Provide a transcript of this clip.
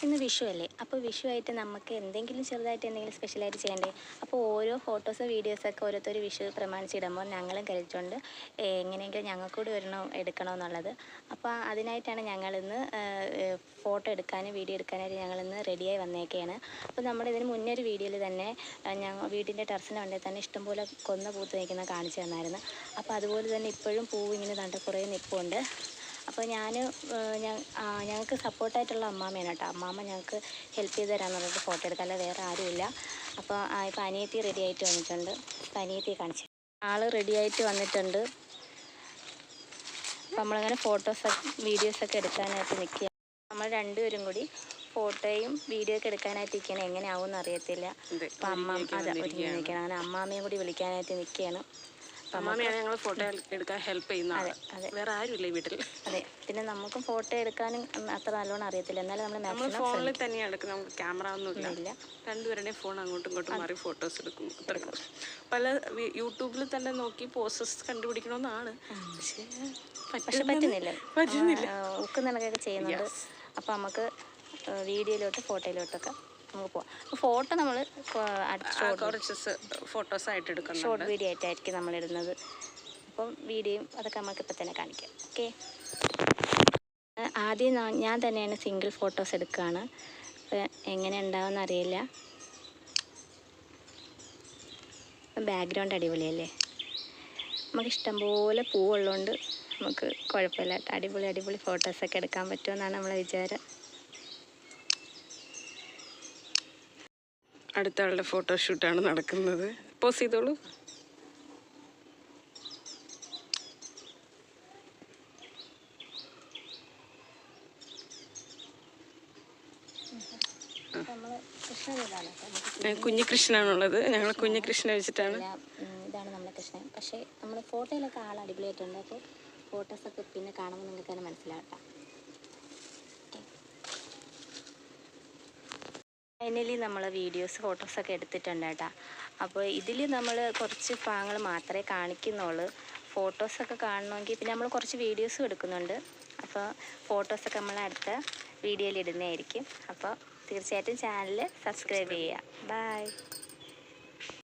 ഇന്ന് വിഷു അല്ലേ, അപ്പോൾ വിഷു ആയിട്ട് നമുക്ക് എന്തെങ്കിലും ചെറുതായിട്ട് എന്തെങ്കിലും സ്പെഷ്യലായിട്ട് ചെയ്യണ്ടേ. അപ്പോൾ ഓരോ ഫോട്ടോസും വീഡിയോസൊക്കെ ഓരോരുത്തർ വിഷു പ്രമാണിച്ചിടുമ്പോൾ ഞങ്ങളും കരുതിയിട്ടുണ്ട് എങ്ങനെയെങ്കിലും ഞങ്ങൾക്കൂടി ഒരെണ്ണം എടുക്കണമെന്നുള്ളത്. അപ്പോൾ അതിനായിട്ടാണ് ഞങ്ങളിന്ന് ഫോട്ടോ എടുക്കാനും വീഡിയോ എടുക്കാനായിട്ട് ഞങ്ങളിന്ന് റെഡിയായി വന്നേക്കുകയാണ്. അപ്പോൾ നമ്മുടെ ഇതിന് മുന്നേ ഒരു വീഡിയോയിൽ തന്നെ ഞങ്ങൾ വീടിൻ്റെ ടെറസിന് വേണ്ടി തന്നെ ഇഷ്ടംപോലെ കൊന്ന പൂത്ത് നിൽക്കുന്ന കാണിച്ചു തന്നായിരുന്നു. അപ്പോൾ അതുപോലെ തന്നെ ഇപ്പോഴും പൂവ് ഇങ്ങനെ കണ്ട് കുറേ നിൽപ്പുണ്ട്. അപ്പോൾ ഞങ്ങൾക്ക് സപ്പോർട്ടായിട്ടുള്ള അമ്മാമ്മയാണ് കേട്ടോ. അമ്മാമ്മ ഞങ്ങൾക്ക് ഹെൽപ്പ് ചെയ്ത് തരാമെന്നുള്ളത് ഫോട്ടോ എടുക്കാൻ, അല്ല വേറെ ആരുമില്ല. അപ്പോൾ ഇപ്പോൾ അനിയത്തി റെഡി ആയിട്ട് വന്നിട്ടുണ്ട്. അപ്പോൾ അനിയത്തി കാണിച്ചു, ആൾ റെഡി ആയിട്ട് വന്നിട്ടുണ്ട്. അപ്പോൾ നമ്മളിങ്ങനെ വീഡിയോസൊക്കെ എടുക്കാനായിട്ട് നിൽക്കുക. നമ്മൾ രണ്ടുപേരും കൂടി ഫോട്ടോയും വീഡിയോ ഒക്കെ എടുക്കാനായിട്ട് നിൽക്കണം. എങ്ങനെയാവുമെന്ന് അറിയത്തില്ല. അപ്പോൾ ഒരുങ്ങി നിൽക്കണം. അങ്ങനെ അമ്മാമ്മയും കൂടി വിളിക്കാനായിട്ട് നിൽക്കുകയാണ്. അമ്മാമ്മയാണ് ഞങ്ങൾ ഫോട്ടോ എടുക്കാൻ ഹെൽപ്പ് ചെയ്യുന്നത്. അതെ, വേറെ ആരുമില്ല ഈ വീട്ടിൽ. അതെ, പിന്നെ നമുക്കും ഫോട്ടോ എടുക്കാനും അത്ര നല്ലോണം അറിയത്തില്ല. എന്നാലും നമ്മൾ ഫോണിൽ തന്നെയാണ് എടുക്കുന്നത്. നമുക്ക് ക്യാമറ ഒന്നും ഇല്ല. രണ്ടുപേരുടെയും ഫോൺ അങ്ങോട്ടും ഇങ്ങോട്ടും മാറി ഫോട്ടോസ് എടുക്കും. പല യൂട്യൂബിൽ തന്നെ നോക്കി പോസസ് കണ്ടുപിടിക്കണമെന്നാണ്, പക്ഷെ പറ്റുന്നില്ല. ഉക്കുന്നതൊക്കെ ചെയ്യുന്നുണ്ട്. അപ്പോൾ നമുക്ക് വീഡിയോയിലോട്ട് ഫോട്ടോയിലോട്ടൊക്കെ നമുക്ക് പോവാം. അപ്പോൾ ഫോട്ടോ നമ്മൾ കുറച്ച് ഫോട്ടോസ് ആയിട്ട് എടുക്കണം. ഷോർട്ട് വീഡിയോ ആയിട്ടായിരിക്കും നമ്മളിടുന്നത്. അപ്പം വീഡിയോയും അതൊക്കെ നമുക്കിപ്പോൾ തന്നെ കാണിക്കാം. ഓക്കെ, ആദ്യം ഞാൻ തന്നെയാണ് സിംഗിൾ ഫോട്ടോസ് എടുക്കുകയാണ്. അപ്പോൾ എങ്ങനെ ഉണ്ടാവുമെന്ന് അറിയില്ല. ബാക്ക്ഗ്രൗണ്ട് അടിപൊളിയല്ലേ. നമുക്ക് ഇഷ്ടംപോലെ പൂവുള്ളതുകൊണ്ട് നമുക്ക് കുഴപ്പമില്ല. അടിപൊളി ഫോട്ടോസൊക്കെ എടുക്കാൻ പറ്റുമെന്നാണ് നമ്മളെ വിചാരം. അടുത്ത ആളുടെ ഫോട്ടോഷൂട്ടാണ് നടക്കുന്നത്. പോസ് ചെയ്തോളൂ. കുഞ്ഞികൃഷ്ണനാണുള്ളത്. ഞങ്ങൾ കുഞ്ഞികൃഷ്ണനെ വെച്ചിട്ടാണ്. ഇതാണ് നമ്മുടെ കൃഷ്ണൻ. പക്ഷേ നമ്മൾ ഫോട്ടോയിലൊക്കെ ആൾ അടിപൊളിയായിട്ടുണ്ട്. അപ്പോൾ ഫോട്ടോസൊക്കെ പിന്നെ കാണുമ്പോൾ നിങ്ങൾക്ക് തന്നെ മനസ്സിലാകട്ടെ. ഫൈനലി നമ്മൾ വീഡിയോസ് ഫോട്ടോസൊക്കെ എടുത്തിട്ടുണ്ട് കേട്ടോ. അപ്പോൾ ഇതിൽ നമ്മൾ കുറച്ച് ഭാഗങ്ങൾ മാത്രമേ കാണിക്കുന്നുള്ളൂ. ഫോട്ടോസൊക്കെ കാണണമെങ്കിൽ പിന്നെ നമ്മൾ കുറച്ച് വീഡിയോസും എടുക്കുന്നുണ്ട്. അപ്പോൾ ഫോട്ടോസൊക്കെ നമ്മൾ അടുത്ത വീഡിയോയിൽ ഇടുന്നതായിരിക്കും. അപ്പോൾ തീർച്ചയായിട്ടും ചാനൽ സബ്സ്ക്രൈബ് ചെയ്യുക. ബൈ.